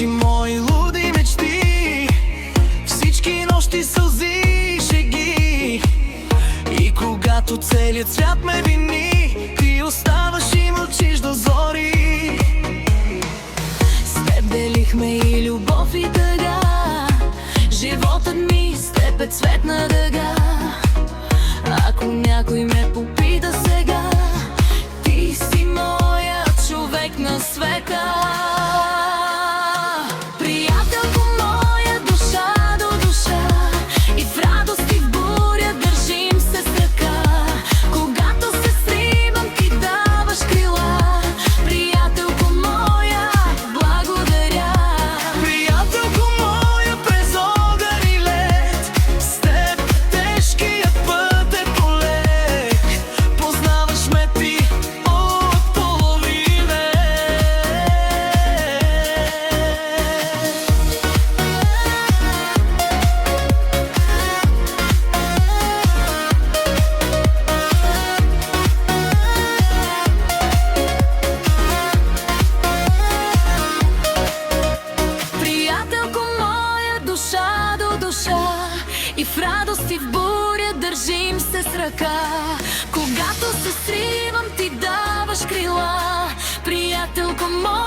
всички мои луди мечти, всички нощи сълзи и шеги. И когато целият свят ме вини, ти оставаш и мълчиш до зори. С теб делихме и любов и тъга, животът ми с теб е цветна дъга. Ако някой ме попита сега, ти си моят човек на света. Приятелко моя, душа до душа, и в радост и в буря държим се с ръка. Когато се сривам, ти даваш крила. Приятелко моя, благодаря. Приятелко моя, през огън и лед, с теб тежкият път е полек. Познаваш ме ти от половин век. Приятелко моя, душа до душа, и в радост и в буря държим се с ръка. Когато се сривам, ти даваш крила. Приятелко моя,